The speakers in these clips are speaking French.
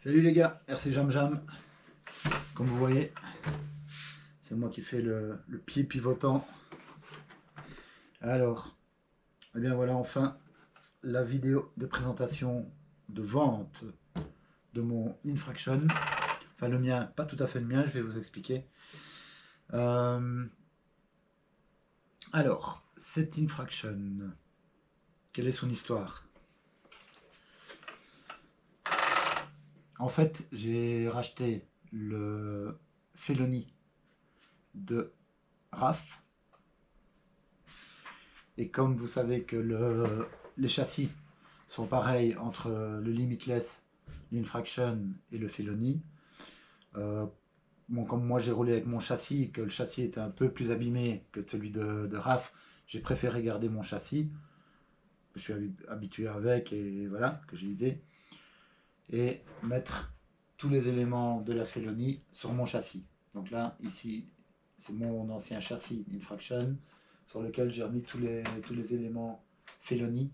Salut les gars, RC Jam Jam. Comme vous voyez, c'est moi qui fais le pied pivotant. Alors, eh bien voilà enfin la vidéo de présentation de vente de mon Infraction. Enfin le mien, pas tout à fait le mien, je vais vous expliquer. Alors, cette Infraction, quelle est son histoire? En fait, j'ai racheté le Felony de RAF. Et comme vous savez que les châssis sont pareils entre le Limitless, l'Infraction et le Felony, bon, comme moi j'ai roulé avec mon châssis, que le châssis était un peu plus abîmé que celui de RAF, j'ai préféré garder mon châssis. Je suis habitué avec et voilà, que j'ai utilisé. Et mettre tous les éléments de la Felony sur mon châssis. Donc là, ici, c'est mon ancien châssis Infraction sur lequel j'ai remis tous les éléments Felony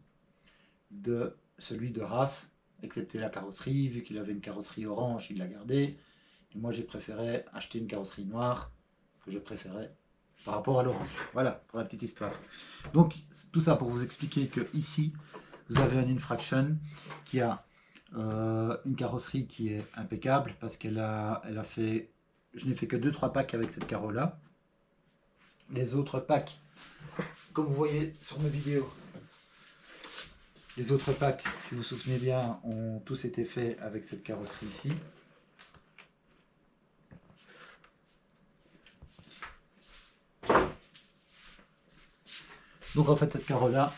de celui de RAF, excepté la carrosserie. Vu qu'il avait une carrosserie orange, il l'a gardé. Et moi, j'ai préféré acheter une carrosserie noire que je préférais par rapport à l'orange. Voilà, pour la petite histoire. Donc, tout ça pour vous expliquer que ici, vous avez un Infraction qui a une carrosserie qui est impeccable parce qu'elle a fait, je n'ai fait que 2-3 packs avec cette carreau là. Les autres packs, comme vous voyez sur mes vidéos, les autres packs, si vous vous souvenez bien, ont tous été faits avec cette carrosserie ici. Donc en fait cette carreau là,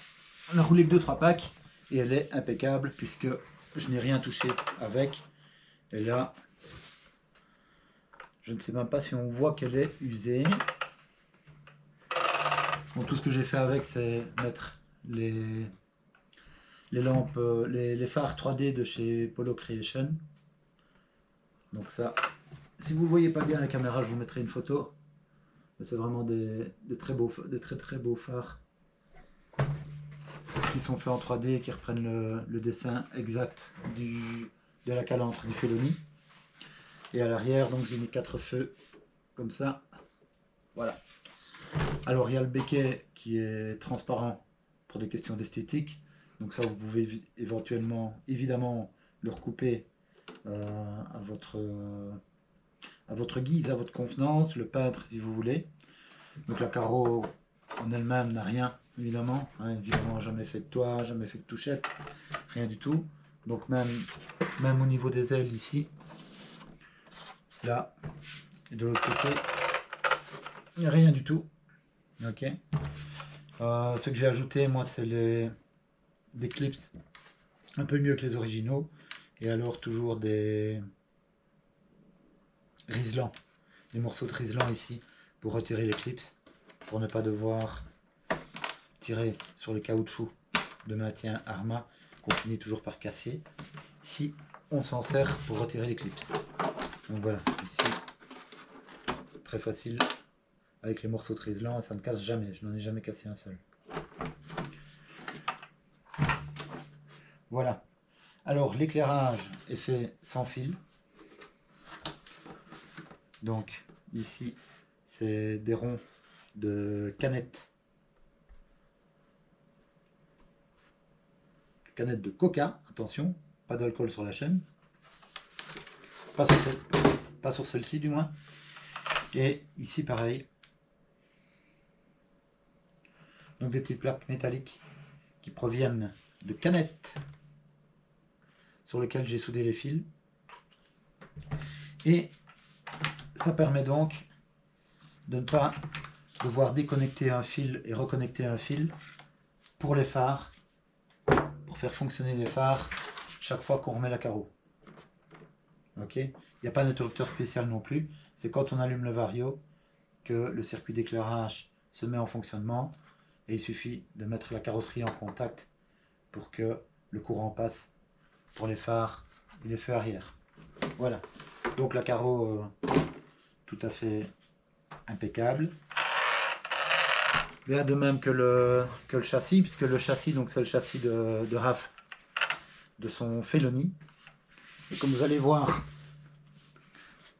on a roulé que 2-3 packs et elle est impeccable puisque je n'ai rien touché avec. Et là, je ne sais même pas si on voit qu'elle est usée. Bon, tout ce que j'ai fait avec, c'est mettre les lampes, les phares 3D de chez Polo Creation. Donc ça, si vous ne voyez pas bien la caméra, je vous mettrai une photo. C'est vraiment des très beaux phares qui sont faits en 3D et qui reprennent le dessin exact de la calandre du Felony. Et à l'arrière, donc j'ai mis 4 feux comme ça. Voilà. Alors il y a le béquet qui est transparent pour des questions d'esthétique. Donc ça vous pouvez évidemment le recouper à votre guise, à votre convenance, le peindre si vous voulez. Donc la carreau en elle-même n'a rien évidemment, évidemment jamais fait de toit, jamais fait de touchette, rien du tout. Donc même au niveau des ailes ici, là et de l'autre côté, il n'y a rien du tout. Ok. Ce que j'ai ajouté moi c'est des clips un peu mieux que les originaux et alors toujours des riselants, des morceaux de riselant ici pour retirer les clips, pour ne pas devoir tirer sur le caoutchouc de maintien Arma qu'on finit toujours par casser si on s'en sert pour retirer les clips. Donc voilà, ici très facile avec les morceaux de riselant, ça ne casse jamais, je n'en ai jamais cassé un seul. Voilà. Alors l'éclairage est fait sans fil. Donc ici c'est des ronds de canettes de coca, attention, pas d'alcool sur la chaîne, pas sur celle-ci du moins. Et ici pareil, donc des petites plaques métalliques qui proviennent de canettes sur lesquelles j'ai soudé les fils. Et ça permet donc de ne pas devoir déconnecter un fil et reconnecter un fil pour les phares, pour faire fonctionner les phares chaque fois qu'on remet la carreau. Ok, il n'y a pas d'interrupteur spécial non plus, c'est quand on allume le vario que le circuit d'éclairage se met en fonctionnement et il suffit de mettre la carrosserie en contact pour que le courant passe pour les phares et les feux arrière. Voilà, donc la carreau tout à fait impeccable. Bien de même que le châssis, puisque le châssis, donc c'est le châssis de RAF de son Felony. Et comme vous allez voir,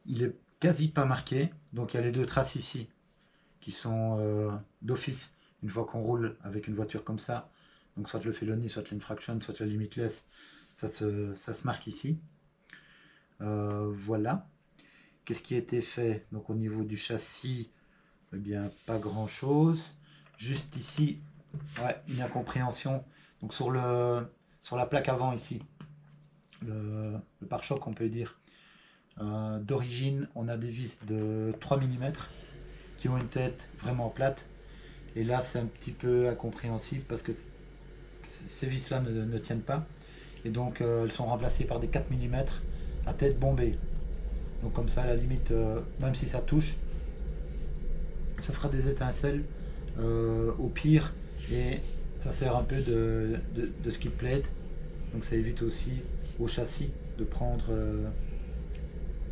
il est quasi pas marqué. Donc il y a les deux traces ici qui sont d'office une fois qu'on roule avec une voiture comme ça. Donc soit le felony, soit l'infraction, soit la limitless, ça se marque ici. Voilà. Qu'est-ce qui a été fait? Donc au niveau du châssis, eh bien pas grand chose. Juste ici, ouais, une incompréhension. Donc sur la plaque avant ici, le pare-choc on peut dire. D'origine, on a des vis de 3 mm qui ont une tête vraiment plate. Et là, c'est un petit peu incompréhensible parce que ces vis-là ne tiennent pas. Et donc, elles sont remplacées par des 4 mm à tête bombée. Donc comme ça, à la limite, même si ça touche, ça fera des étincelles au pire. Et ça sert un peu de skid plate. Donc ça évite aussi au châssis de prendre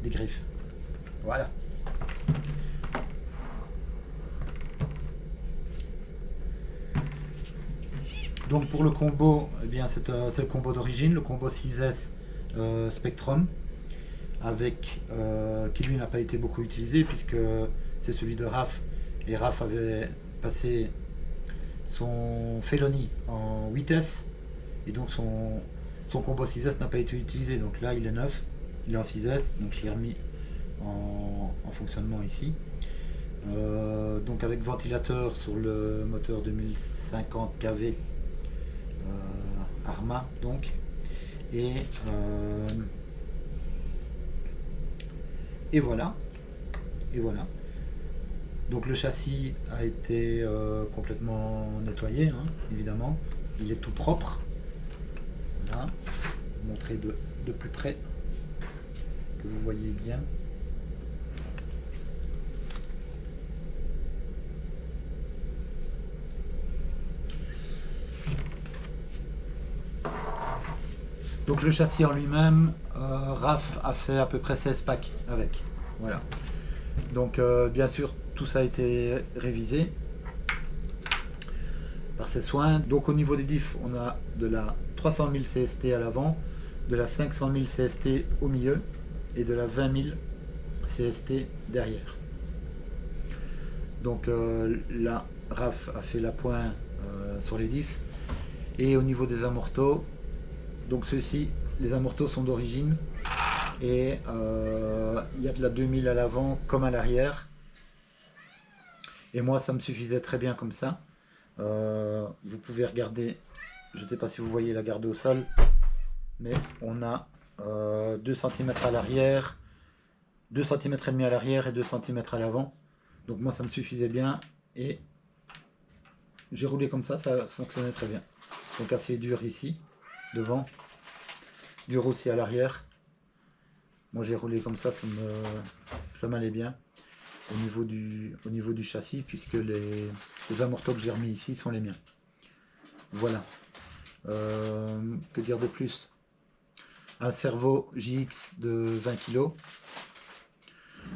des griffes. Voilà. Donc pour le combo, eh bien c'est le combo d'origine, le combo 6S Spectrum, avec qui lui n'a pas été beaucoup utilisé puisque c'est celui de RAF, et RAF avait passé son Felony en 8S, et donc son combo 6S n'a pas été utilisé. Donc là il est neuf, il est en 6S, donc je l'ai remis en fonctionnement ici. Donc avec ventilateur sur le moteur 2050 kV Arma donc, et voilà, donc le châssis a été complètement nettoyé, hein, évidemment, il est tout propre. Voilà, je vais vous montrer de plus près que vous voyez bien. Donc le châssis en lui-même, RAF a fait à peu près 16 packs avec. Voilà. Donc bien sûr, tout ça a été révisé par ses soins. Donc au niveau des diffs, on a de la 300 000 CST à l'avant, de la 500 000 CST au milieu et de la 20 000 CST derrière. Donc là, RAF a fait l'appoint sur les diffs. Et au niveau des amortos, donc ceux-ci, les amortos sont d'origine, et il y a de la 2000 à l'avant comme à l'arrière, et moi ça me suffisait très bien comme ça. Vous pouvez regarder, je ne sais pas si vous voyez la garde au sol, mais on a 2 cm à l'arrière, 2 cm et demi à l'arrière et 2 cm à l'avant. Donc moi ça me suffisait bien, et j'ai roulé comme ça fonctionnait très bien. Donc assez dur ici devant, dur aussi à l'arrière. Moi j'ai roulé comme ça m'allait bien au niveau du châssis, puisque les amortos que j'ai remis ici sont les miens. Voilà. Que dire de plus? Un servo JX de 20 kg.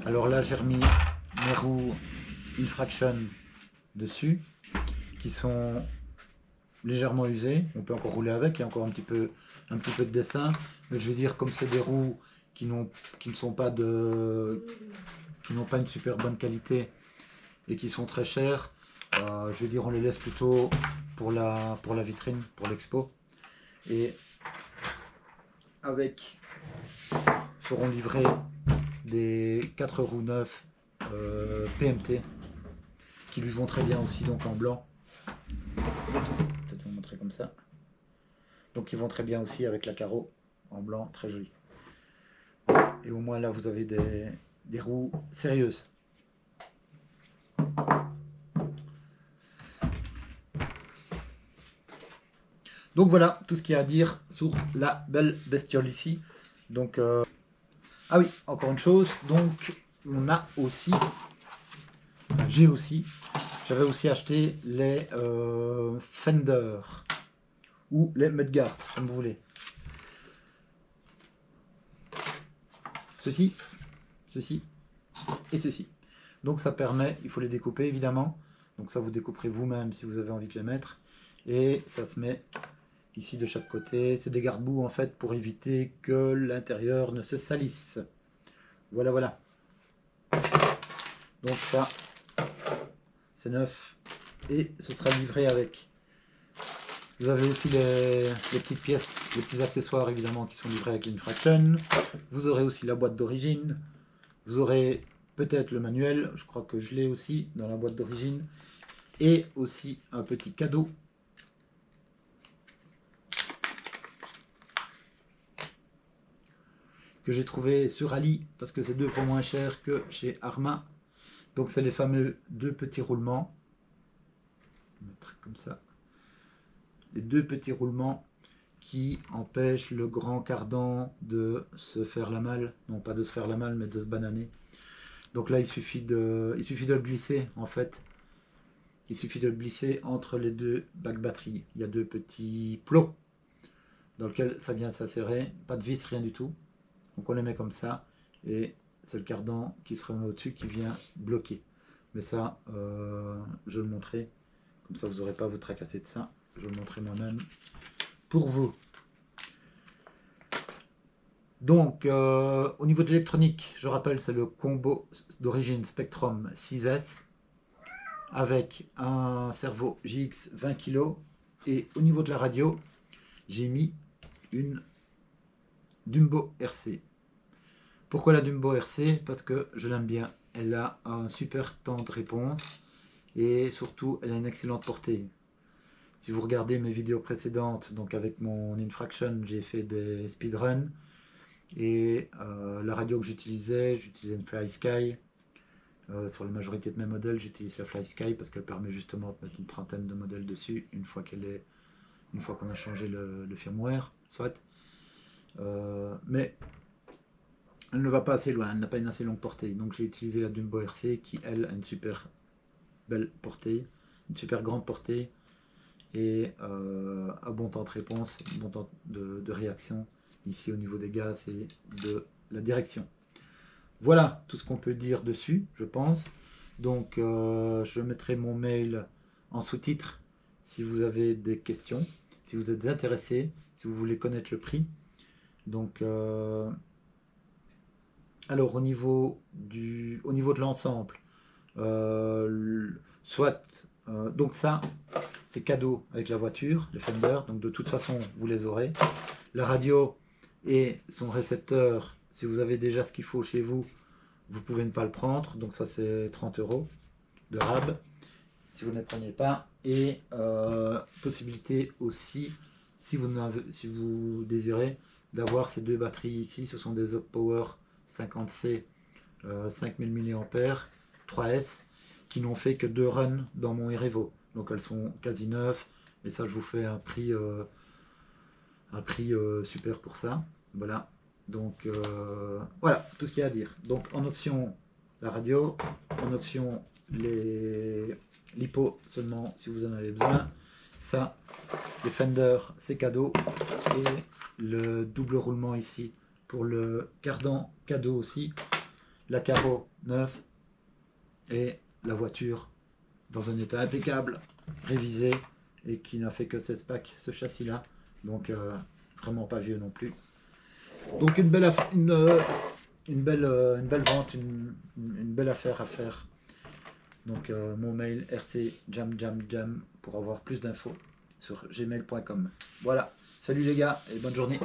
Alors là j'ai remis mes roues Infraction dessus, qui sont légèrement usées. On peut encore rouler avec, il y a encore un petit peu de dessin, mais je veux dire, comme c'est des roues qui ne sont pas une super bonne qualité et qui sont très chères, je veux dire, on les laisse plutôt pour la vitrine, pour l'expo. Et avec seront livrés des 4 roues neuves PMT qui lui vont très bien aussi, donc en blanc. Peut-être vous montrer comme ça. Donc ils vont très bien aussi avec la carreau en blanc, très joli. Et au moins là vous avez des roues sérieuses. Donc voilà tout ce qu'il y a à dire sur la belle bestiole ici. Donc ah oui, encore une chose, donc on a aussi, j'avais aussi acheté les Fender ou les Mudguard, comme vous voulez. Ceci et ceci. Donc ça permet, il faut les découper évidemment, donc ça vous découperez vous-même si vous avez envie de les mettre, et ça se met ici de chaque côté. C'est des garde-boue en fait pour éviter que l'intérieur ne se salisse. Voilà, voilà. Donc ça, c'est neuf et ce sera livré avec. Vous avez aussi les petites pièces, les petits accessoires évidemment qui sont livrés avec l'Infraction. Vous aurez aussi la boîte d'origine. Vous aurez peut-être le manuel, je crois que je l'ai aussi dans la boîte d'origine. Et aussi un petit cadeau. Que j'ai trouvé sur Ali parce que c'est 2 fois moins cher que chez Arma. Donc c'est les fameux 2 petits roulements. Je vais mettre comme ça. Les 2 petits roulements qui empêchent le grand cardan de se faire la malle. Non, pas de se faire la malle, mais de se bananer. Donc là, il suffit de le glisser, en fait. Il suffit de le glisser entre les 2 bacs batteries. Il y a 2 petits plots dans lesquels ça vient s'insérer. Pas de vis, rien du tout. Donc on les met comme ça. Et c'est le cardan qui se remet au-dessus qui vient bloquer. Mais ça, je le montrerai. Comme ça, vous n'aurez pas à vous tracasser de ça. Je vais le montrer moi-même pour vous. Donc, au niveau de l'électronique, je rappelle, c'est le combo d'origine Spectrum 6S avec un cerveau GX 20 kg. Et au niveau de la radio, j'ai mis une Dumbo RC. Pourquoi la Dumbo RC? Parce que je l'aime bien. Elle a un super temps de réponse et surtout, elle a une excellente portée. Si vous regardez mes vidéos précédentes, donc avec mon Infraction, j'ai fait des speedruns. Et la radio que j'utilisais une FlySky. Sur la majorité de mes modèles, j'utilise la FlySky parce qu'elle permet justement de mettre une trentaine de modèles dessus une fois qu'on a changé le firmware, soit. Mais elle ne va pas assez loin, elle n'a pas une assez longue portée. Donc j'ai utilisé la Dumbo RC qui, elle, a une super belle portée, une super grande portée et un bon temps de réponse, un bon temps de réaction ici au niveau des gaz et de la direction. Voilà tout ce qu'on peut dire dessus, je pense. Donc je mettrai mon mail en sous-titre si vous avez des questions, si vous êtes intéressé, si vous voulez connaître le prix. Donc alors au niveau de l'ensemble, donc ça c'est cadeau avec la voiture, les Fender, donc de toute façon vous les aurez. La radio et son récepteur, si vous avez déjà ce qu'il faut chez vous, vous pouvez ne pas le prendre, donc ça c'est 30 € de rab si vous ne les prenez pas. Et possibilité aussi, si vous désirez, d'avoir ces 2 batteries ici. Ce sont des Oppower 50C 5000 mAh 3S qui n'ont fait que 2 runs dans mon Erevo. Donc elles sont quasi neuves et ça je vous fais un prix super pour ça. Voilà. Donc voilà tout ce qu'il y a à dire. Donc en option la radio, en option l'hypo seulement si vous en avez besoin. Ça, les Fender c'est cadeau et le double roulement ici pour le cardan cadeau aussi. La carreau neuf et la voiture dans un état impeccable, révisé et qui n'a fait que 16 packs ce châssis là. Donc vraiment pas vieux non plus. Donc une belle vente, une belle affaire à faire. Donc mon mail rcjamjamjam pour avoir plus d'infos sur gmail.com. Voilà, salut les gars et bonne journée.